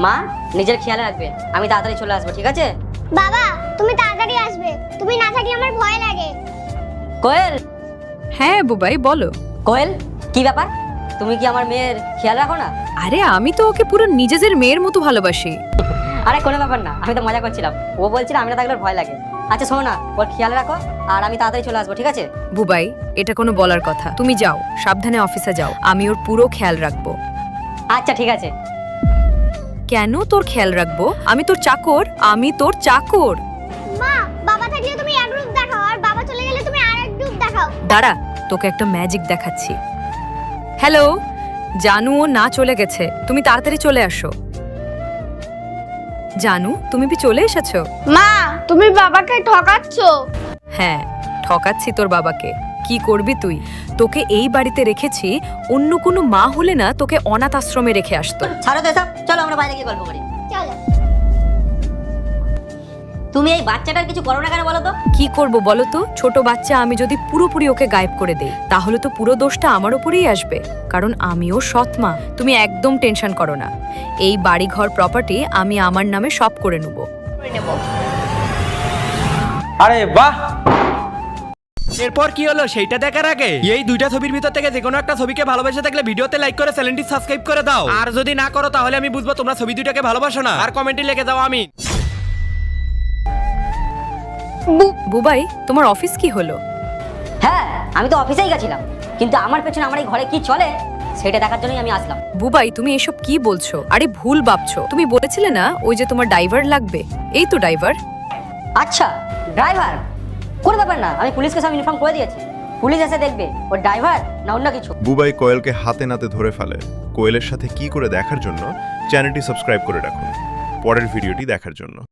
মা নিজের খেয়াল রাখবে, আমি তাড়াতাড়ি চলে আসবো, ঠিক আছে? বাবা তুমি তাড়াতাড়ি আসবে, তুমি না থাকলে আমার ভয় লাগে। কোয়েল, হ্যাঁ বুবাই বলো। কোয়েল কি ব্যাপার, তুমি কি আমার মেয়ের খেয়াল রাখো না? আরে আমি তো ওকে পুরো নিজের মেয়ের মতো ভালোবাসি। আরে কোনো ব্যাপার না, আমি তো মজা করছিলাম। ও বলছিল আমি না থাকলে ওর ভয় লাগে। আচ্ছা শোনো না, ওর খেয়াল রাখো আর আমি তাড়াতাড়ি চলে আসবো, ঠিক আছে? বুবাই এটা কোনো বলার কথা? তুমি যাও, সাবধানে অফিসে যাও, আমি ওর পুরো খেয়াল রাখবো। আচ্ছা ঠিক আছে। কেন তোর খেয়াল রাখবো? আমি তোর চাকর, আমি তোর চাকর। মা বাবা থাকলে তুমি এক রূপ দেখাও আর বাবা চলে গেলে তুমি আরেক রূপ দেখাও। দাঁড়া, তোকে একটা ম্যাজিক দেখাচ্ছি। হ্যালো জানু, ও না চলে গেছে, তুমি তাড়াতাড়ি চলে আসো। জানু তুমি কি চলে এসেছো? মা তুমি বাবাকে ঠকাচ্ছো। হ্যাঁ ঠকাচ্ছি তোর বাবাকে। কি করবি তুই? তোকে এই বাড়িতে রেখেছি, অন্য কোনো মা হলে না তোকে অনাথ আশ্রমে রেখে আসতো। ছাড়ো তো এসব, চলো আমরা বাইরে গিয়ে গল্প করি। চলো। তুমি এই বাচ্চাটার কিছু করো না কেন বলো তো? কি করব বলো তো? ছোট বাচ্চা, আমি যদি পুরোপুরি ওকে গায়েব করে দেই তাহলে তো পুরো দোষটা আমার উপরেই আসবে, কারণ আমিও সৎ মা। তুমি একদম টেনশন করো না, এই বাড়ি ঘর প্রপার্টি আমি আমার নামে সব করে নেব। আরে বাহ! এরপর কি হলো সেইটা দেখার আগে এই দুইটা ছবির ভিতর থেকে যে কোনো একটা ছবিকে ভালোবেসে থাকলে ভিডিওতে লাইক করে চ্যানেলটি সাবস্ক্রাইব করে দাও। আর যদি না করো তাহলে আমি বুঝবো তোমরা ছবি দুইটাকে ভালোবাসো না। আর কমেন্টে লিখে দাও আমি। বুবাই তোমার অফিস কি হলো? হ্যাঁ আমি তো অফিসেই গেছিলাম, কিন্তু আমার পেছনে আমার এই ঘরে কি চলে সেটা দেখার জন্যই আমি আসলাম। বুবাই তুমি এসব কি বলছো? আরে ভুল ভাবছো। তুমি বলেছিলে না ওই যে তোমার ড্রাইভার লাগবে, এই তো ড্রাইভার। আচ্ছা ড্রাইভার, কোনো ব্যাপার না, আমি পুলিশকে সব ইনফর্ম করে দিয়েছি। পুলিশ এসে দেখবে ও ড্রাইভার না অন্য কিছু। বুবাই কোয়েলকে হাতে নাতে ধরে ফেলে। কোয়েলের সাথে কি করে দেখার জন্য চ্যানেলটি সাবস্ক্রাইব করে রাখুন পরের ভিডিওটি দেখার জন্য।